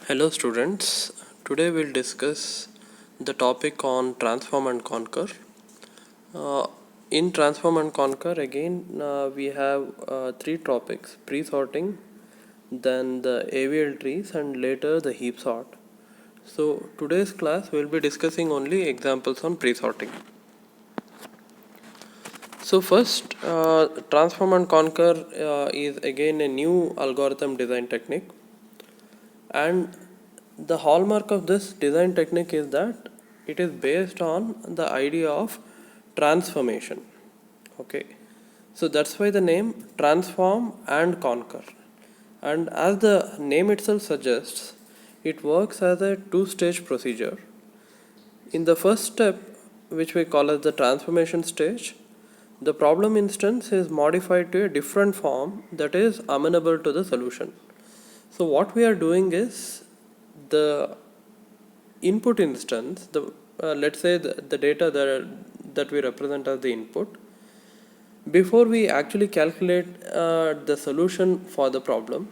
Hello students, today we'll discuss the topic on transform and conquer. In transform and conquer again we have three topics: pre-sorting, then the AVL trees, and later the heap sort. So today's class we'll be discussing only examples on pre-sorting. So first, transform and conquer is again a new algorithm design technique, and the hallmark of this design technique is that it is based on the idea of transformation. Okay, so that's why the name transform and conquer. And as the name itself suggests, it works as a two-stage procedure. In the first step, which we call as the transformation stage, the problem instance is modified to a different form that is amenable to the solution. So what we are doing is the input instance, let's say the data that we represent as the input, before we actually calculate the solution for the problem,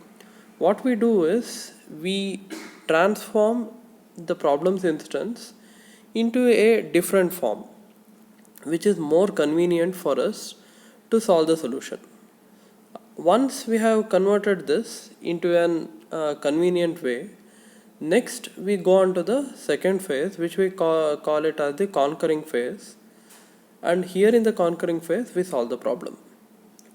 what we do is we transform the problem's instance into a different form which is more convenient for us to solve the solution. Once we have converted this into an convenient way, next we go on to the second phase, which we call it as the conquering phase, and here in the conquering phase we solve the problem.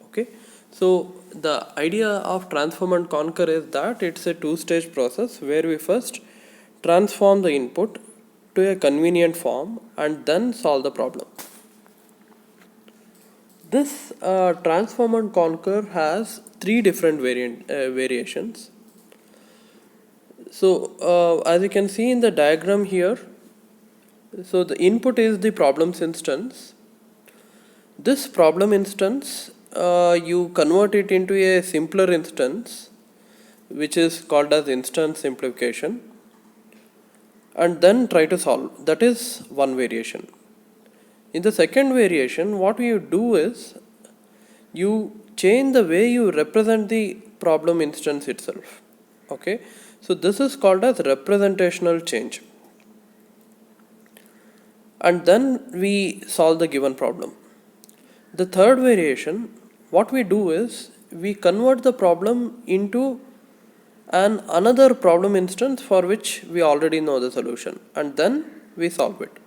Okay, so the idea of transform and conquer is that it's a two-stage process where we first transform the input to a convenient form and then solve the problem. This transform and conquer has three different variations. So as you can see in the diagram here, so the input is the problems instance. This problem instance, you convert it into a simpler instance, which is called as instance simplification, and then try to solve. That is one variation. In the second variation, what you do is you change the way you represent the problem instance itself. Okay, so this is called as representational change, and then we solve the given problem. The third variation, what we do is we convert the problem into another problem instance for which we already know the solution, and then we solve it.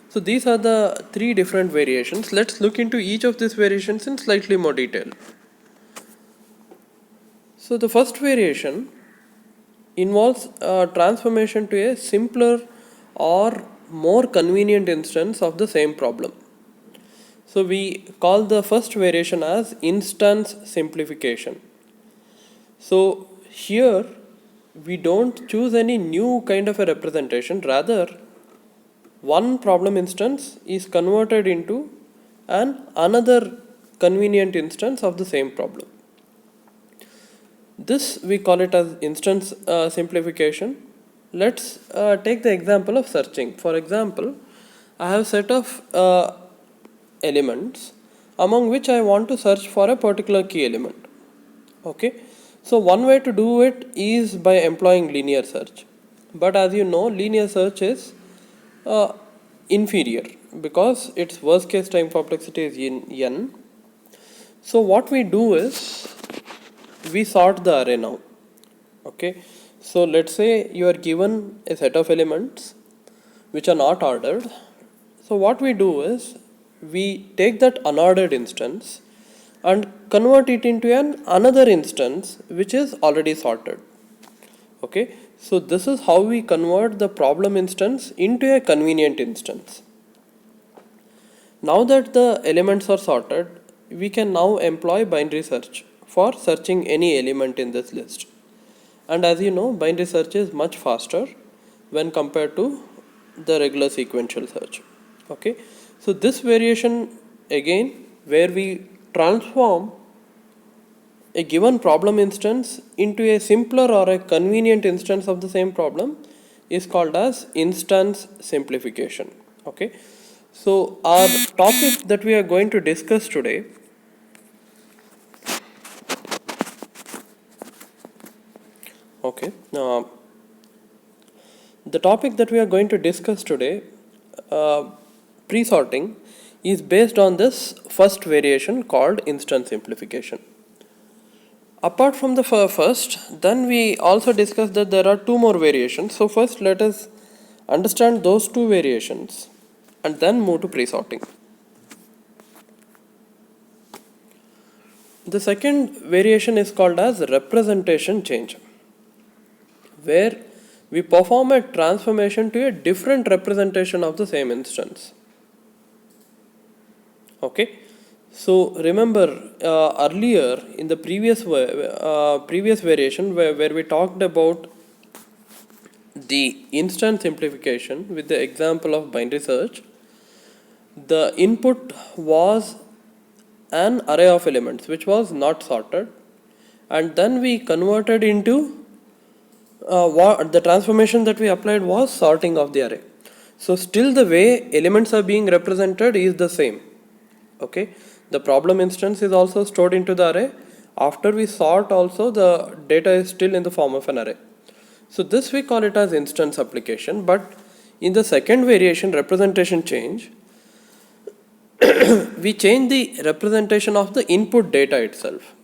So these are the three different variations. Let's look into each of these variations in slightly more detail. So the first variation involves transformation to a simpler or more convenient instance of the same problem. So we call the first variation as instance simplification. So here we don't choose any new kind of a representation, rather one problem instance is converted into another convenient instance of the same problem. This we call it as instance simplification. Let's take the example of searching. For example, I have a set of elements among which I want to search for a particular key element. Okay, so one way to do it is by employing linear search, but as you know, linear search is inferior because its worst case time complexity is in n. So what we do is we sort the array now. Okay, so let's say you are given a set of elements which are not ordered. So what we do is we take that unordered instance and convert it into another instance which is already sorted. Okay, so this is how we convert the problem instance into a convenient instance. Now that the elements are sorted, we can now employ binary search for searching any element in this list. And as you know, binary search is much faster when compared to the regular sequential search. Okay, so this variation again, where we transform a given problem instance into a simpler or a convenient instance of the same problem, is called as instance simplification. Okay, so our topic that we are going to discuss today Okay. The topic that we are going to discuss today, uh, pre-sorting, is based on this first variation called instance simplification. Apart from the first, then we also discussed that there are two more variations. So first let us understand those two variations and then move to pre-sorting. The second variation is called as representation change, where we perform a transformation to a different representation of the same instance. Okay, so remember earlier in the previous variation where we talked about the instance simplification with the example of binary search, the input was an array of elements which was not sorted, and then we converted into what the transformation that we applied was sorting of the array. So still the way elements are being represented is the same. Okay, the problem instance is also stored into the array. After we sort also, the data is still in the form of an array. So this we call it as instance application. But in the second variation, representation change, we change the representation of the input data itself.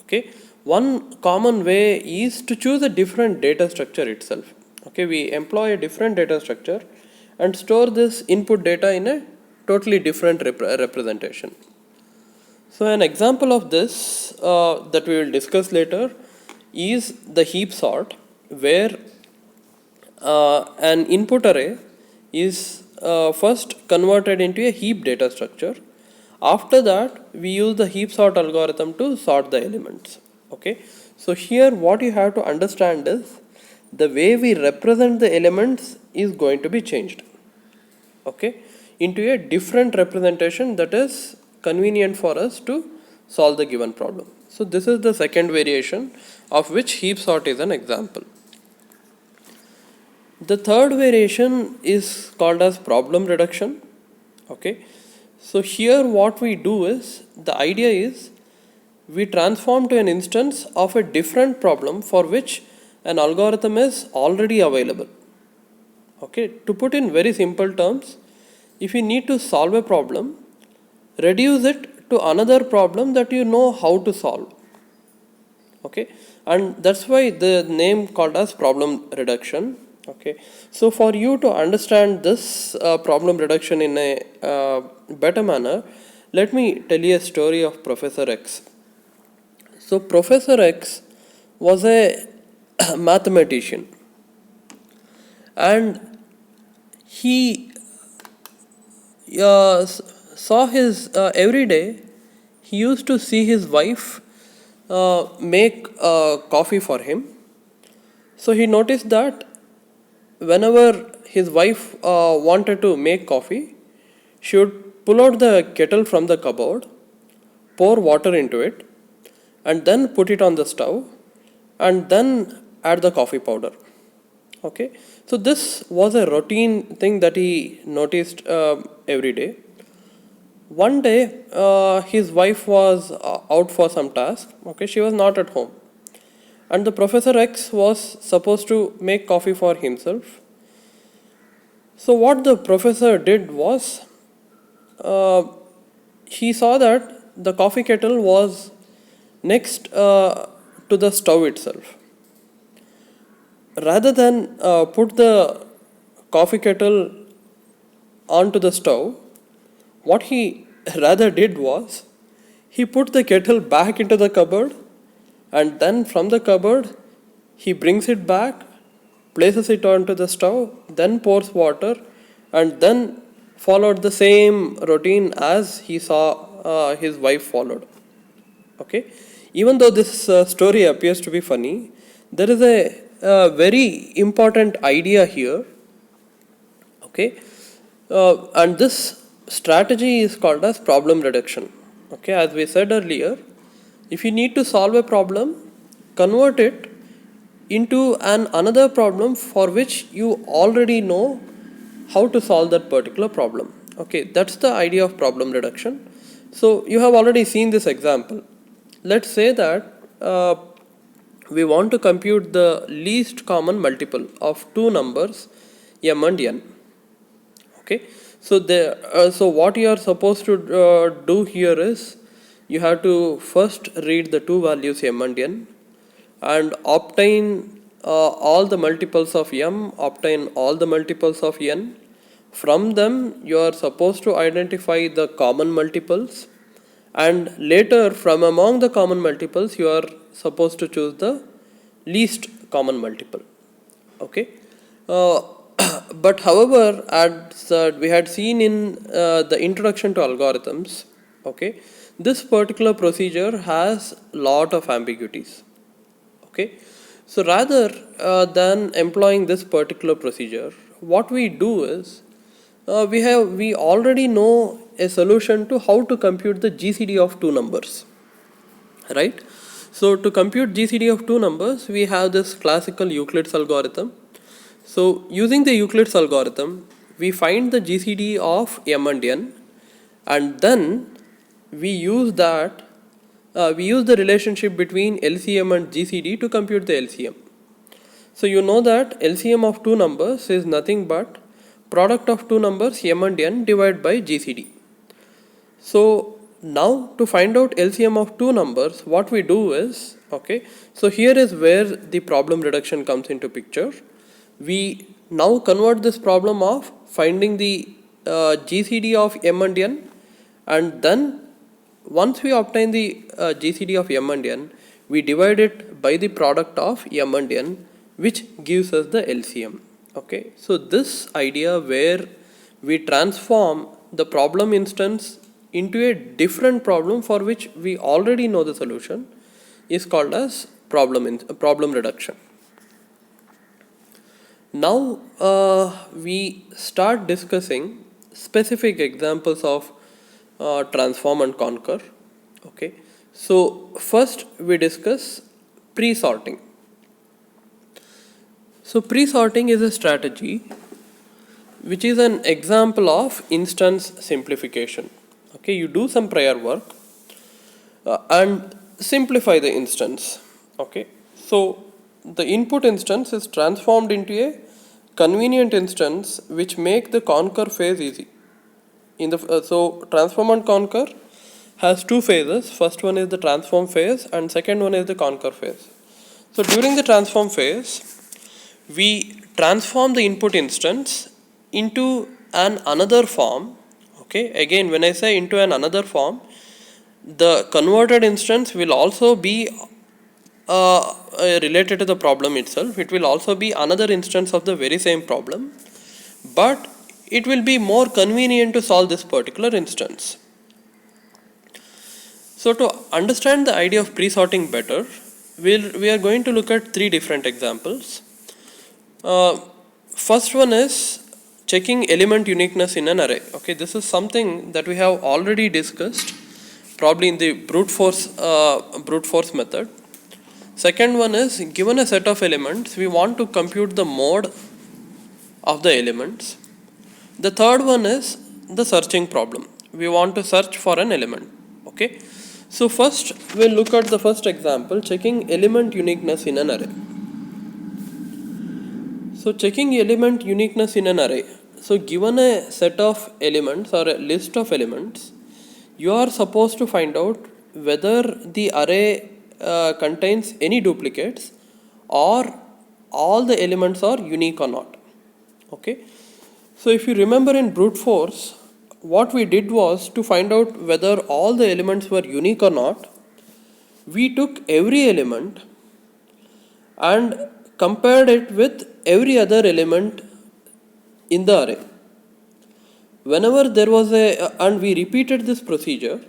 Okay, one common way is to choose a different data structure itself. Okay, we employ a different data structure and store this input data in a totally different representation. So an example of this that we will discuss later is the heap sort, where an input array is first converted into a heap data structure. After that, we use the heap sort algorithm to sort the elements. Okay, so here what you have to understand is the way we represent the elements is going to be changed. Okay, into a different representation that is convenient for us to solve the given problem. So this is the second variation, of which heap sort is an example. The third variation is called as problem reduction. Okay, so here what we do is, the idea is we transform to an instance of a different problem for which an algorithm is already available. Okay, to put in very simple terms, if you need to solve a problem, reduce it to another problem that you know how to solve. Okay, and that's why the name called as problem reduction. Okay, so for you to understand this problem reduction in a better manner, let me tell you a story of Professor X. So Professor X was a mathematician, and he saw his every day he used to see his wife make coffee for him. So he noticed that whenever his wife wanted to make coffee, she would pull out the kettle from the cupboard, pour water into it, and then put it on the stove, and then add the coffee powder. Okay, so this was a routine thing that he noticed every day. One day, his wife was out for some task. Okay, she was not at home, and the Professor X was supposed to make coffee for himself. So what the professor did was, he saw that the coffee kettle was next to the stove itself. Rather than put the coffee kettle onto the stove, what he rather did was, he put the kettle back into the cupboard, and then from the cupboard he brings it back, places it onto the stove, then pours water, and then followed the same routine as he saw his wife followed. Okay, even though this story appears to be funny, there is a very important idea here. Okay, and this strategy is called as problem reduction. Okay, as we said earlier, if you need to solve a problem, convert it into another problem for which you already know how to solve that particular problem. Okay, that's the idea of problem reduction. So you have already seen this example. Let's say that we want to compute the least common multiple of two numbers m and n. Okay, so what you are supposed to do here is you have to first read the two values m and n and obtain all the multiples of m, obtain all the multiples of n. From them you are supposed to identify the common multiples, and later from among the common multiples you are supposed to choose the least common multiple. Okay, uh, but however, as we had seen in the introduction to algorithms, okay, this particular procedure has lot of ambiguities. Okay, so rather than employing this particular procedure, what we do is we already know a solution to how to compute the GCD of two numbers, right? So to compute GCD of two numbers, we have this classical Euclid's algorithm. So using the Euclid's algorithm, we find the GCD of m and n, and then we use that we use the relationship between LCM and GCD to compute the LCM. So you know that LCM of two numbers is nothing but product of two numbers m and n divided by GCD. So now to find out LCM of two numbers, what we do is, okay, so here is where the problem reduction comes into picture. We now convert this problem of finding the GCD of m and n, and then once we obtain the GCD of m and n, we divide it by the product of m and n, which gives us the LCM. Okay, so this idea where we transform the problem instance into a different problem for which we already know the solution is called as problem reduction. Now we start discussing specific examples of transform and conquer. Okay, so first we discuss pre-sorting. So pre-sorting is a strategy which is an example of instance simplification. Okay, you do some prior work and simplify the instance. Okay, so the input instance is transformed into a convenient instance which make the conquer phase easy. So transform and conquer has two phases. First one is the transform phase and second one is the conquer phase. So during the transform phase, we transform the input instance into another form. Okay, again when I say into another form, the converted instance will also be related to the problem itself. It will also be another instance of the very same problem, but it will be more convenient to solve this particular instance. So to understand the idea of pre-sorting better, we are going to look at three different examples. First one is checking element uniqueness in an array. Okay, this is something that we have already discussed, probably in the brute force method. Second one is, given a set of elements, we want to compute the mode of the elements. The third one is the searching problem. We want to search for an element. Okay, so first we'll look at the first example, checking element uniqueness in an array. So checking element uniqueness in an array. So given a set of elements or a list of elements, you are supposed to find out whether the array contains any duplicates or all the elements are unique or not. Okay, so if you remember in brute force, what we did was to find out whether all the elements were unique or not. We took every element and compared it with every other element in the array. Whenever there was and we repeated this procedure,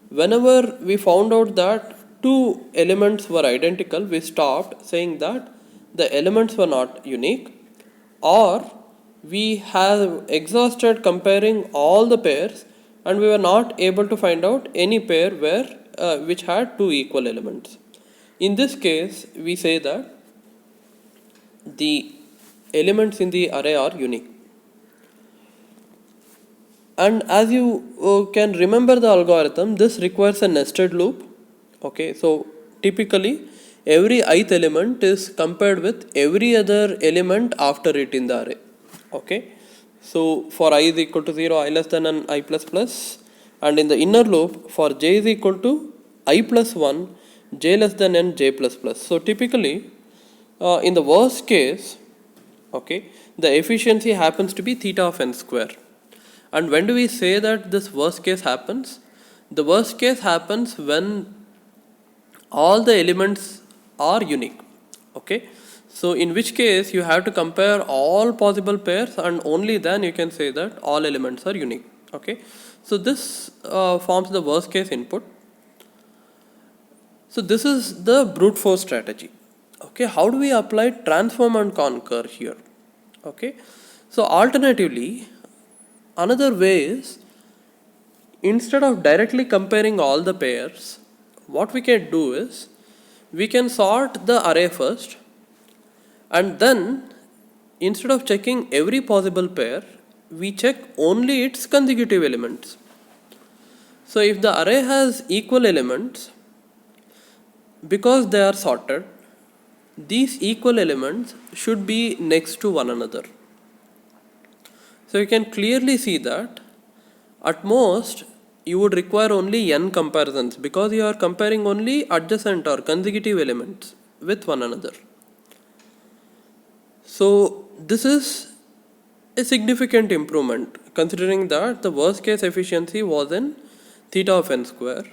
whenever we found out that two elements were identical, we stopped, saying that the elements were not unique, or we have exhausted comparing all the pairs and we were not able to find out any pair which had two equal elements. In this case, we say that the elements in the array are unique. And as you can remember the algorithm, this requires a nested loop. Okay, so typically every ith element is compared with every other element after it in the array. Okay, so for I is equal to 0, I less than and I plus plus, and in the inner loop for j is equal to I plus 1, j less than n, j plus plus. So typically in the worst case, okay, the efficiency happens to be theta of n square. And when do we say that this worst case happens? The worst case happens when all the elements are unique. Okay, so in which case you have to compare all possible pairs, and only then you can say that all elements are unique. Okay, so this forms the worst case input. So this is the brute force strategy. Okay, how do we apply transform and conquer here? Okay, so alternatively, another way is, instead of directly comparing all the pairs, what we can do is we can sort the array first, and then instead of checking every possible pair, we check only its consecutive elements. So if the array has equal elements, because they are sorted, these equal elements should be next to one another. So you can clearly see that at most you would require only n comparisons, because you are comparing only adjacent or consecutive elements with one another. So this is a significant improvement, considering that the worst case efficiency was in theta of n square.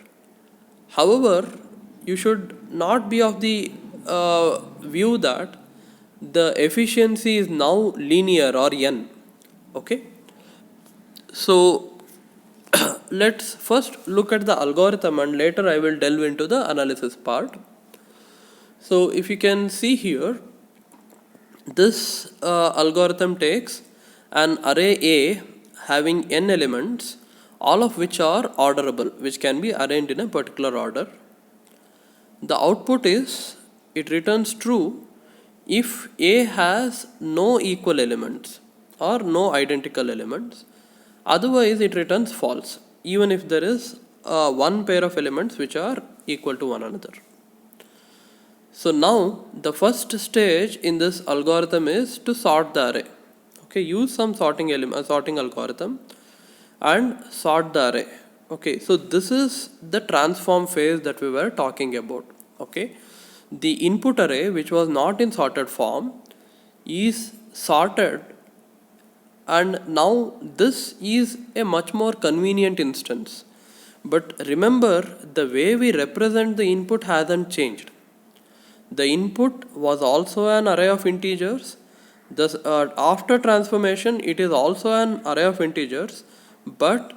However, you should not be of the view that the efficiency is now linear or n. Okay, so let's first look at the algorithm, and later I will delve into the analysis part. So if you can see here, this algorithm takes an array A having n elements, all of which are orderable, which can be arranged in a particular order. The output is, it returns true if A has no equal elements or no identical elements. Otherwise it returns false, even if there is one pair of elements which are equal to one another. So now the first stage in this algorithm is to sort the array. Okay, use some sorting algorithm and sort the array. Okay, so this is the transform phase that we were talking about. Okay, the input array, which was not in sorted form, is sorted, and now this is a much more convenient instance. But remember, the way we represent the input hasn't changed. The input was also an array of integers. Thus, after transformation, it is also an array of integers, but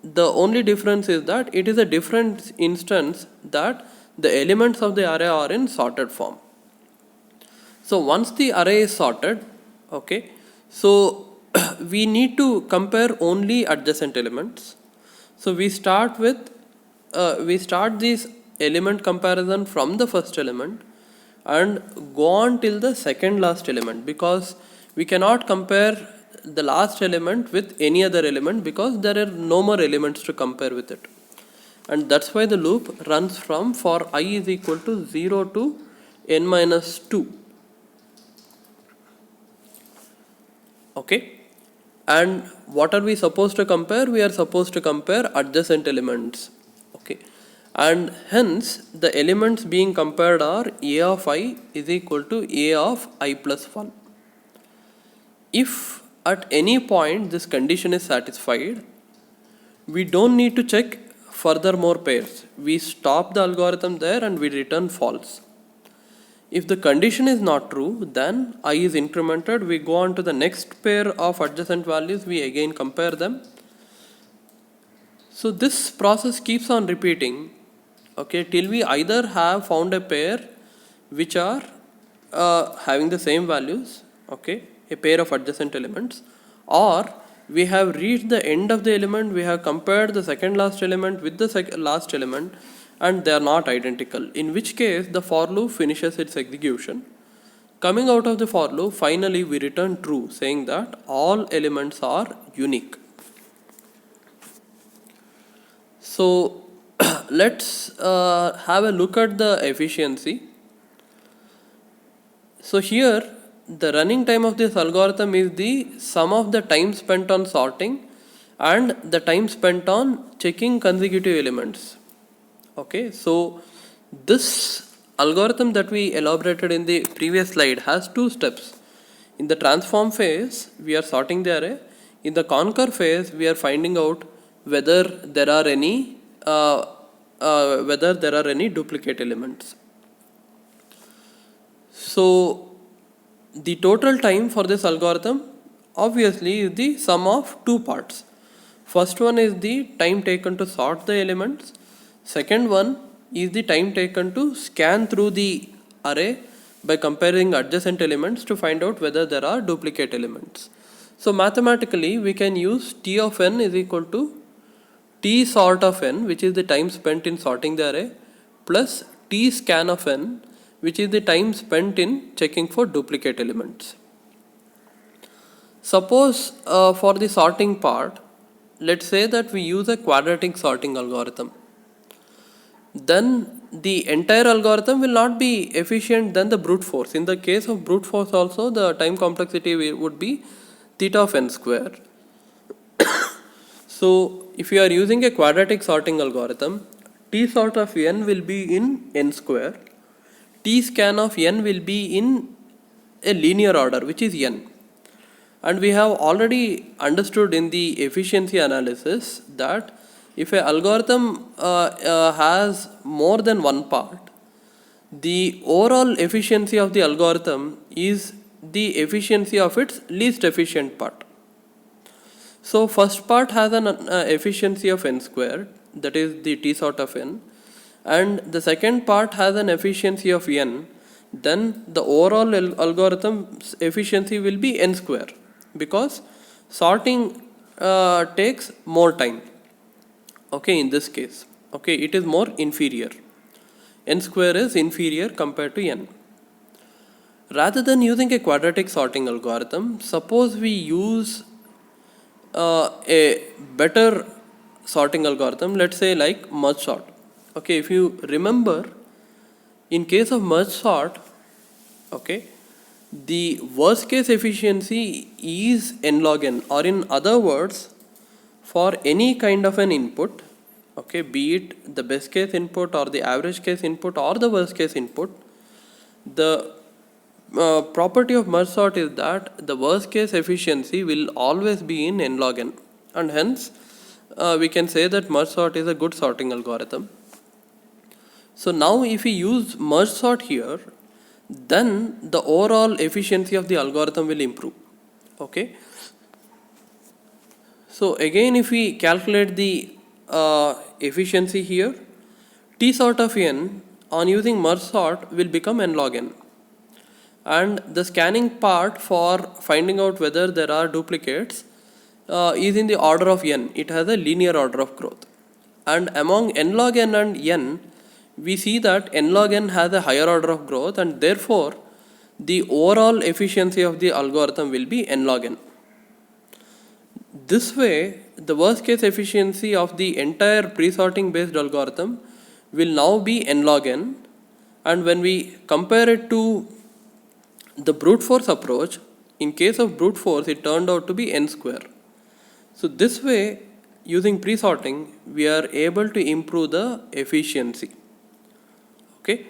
the only difference is that it is a different instance, that the elements of the array are in sorted form. So once the array is sorted, okay, so we need to compare only adjacent elements. So we start this element comparison from the first element and go on till the second last element, because we cannot compare the last element with any other element, because there are no more elements to compare with it. And that's why the loop runs from for I is equal to 0 to n minus 2. Okay, and what are we supposed to compare? We are supposed to compare adjacent elements. Okay, and hence the elements being compared are a of I is equal to a of I plus 1. If at any point this condition is satisfied, we don't need to check further more pairs. We stop the algorithm there and we return false. If the condition is not true, then I is incremented. We go on to the next pair of adjacent values. We again compare them. So this process keeps on repeating, okay, till we either have found a pair which are having the same values, okay, a pair of adjacent elements, or we have reached the end of the element, we have compared the second last element with the last element, and they are not identical, in which case the for loop finishes its execution. Coming out of the for loop, finally we return true, saying that all elements are unique. So let's have a look at the efficiency. So here the running time of this algorithm is the sum of the time spent on sorting and the time spent on checking consecutive elements. Okay, so this algorithm that we elaborated in the previous slide has two steps. In the transform phase, we are sorting the array. In the conquer phase, we are finding out whether there are any duplicate elements. So the total time for this algorithm obviously is the sum of two parts. First one is the time taken to sort the elements. Second one is the time taken to scan through the array by comparing adjacent elements to find out whether there are duplicate elements. So mathematically we can use T of n is equal to T sort of n, which is the time spent in sorting the array, plus T scan of n, which is the time spent in checking for duplicate elements. Suppose for the sorting part, let's say that we use a quadratic sorting algorithm. Then the entire algorithm will not be efficient than the brute force. In the case of brute force also, the time complexity would be theta of n square. So if you are using a quadratic sorting algorithm, T sort of n will be in n square, T scan of n will be in a linear order, which is n. And we have already understood in the efficiency analysis that if an algorithm has more than one part, the overall efficiency of the algorithm is the efficiency of its least efficient part. So first part has an efficiency of n squared, that is the T sort of n, and the second part has an efficiency of n, then the overall algorithm's efficiency will be n square, because sorting takes more time. Okay, in this case, okay, it is more inferior. N square is inferior compared to n. Rather than using a quadratic sorting algorithm, suppose we use a better sorting algorithm, let's say like merge sort. Okay, if you remember, in case of merge sort, okay, the worst case efficiency is n log n, or in other words, for any kind of an input, okay, be it the best case input or the average case input or the worst case input, the property of merge sort is that the worst case efficiency will always be in n log n, and hence we can say that merge sort is a good sorting algorithm. So now if we use merge sort here, then the overall efficiency of the algorithm will improve. Okay. So again, if we calculate the efficiency here, T sort of n on using merge sort will become n log n. And the scanning part for finding out whether there are duplicates is in the order of n. It has a linear order of growth. And among n log n and n, we see that n log n has a higher order of growth, and therefore the overall efficiency of the algorithm will be n log n. This way, the worst case efficiency of the entire pre-sorting based algorithm will now be n log n, and when we compare it to the brute force approach, in case of brute force it turned out to be n square. So this way, using pre-sorting, we are able to improve the efficiency. Okay.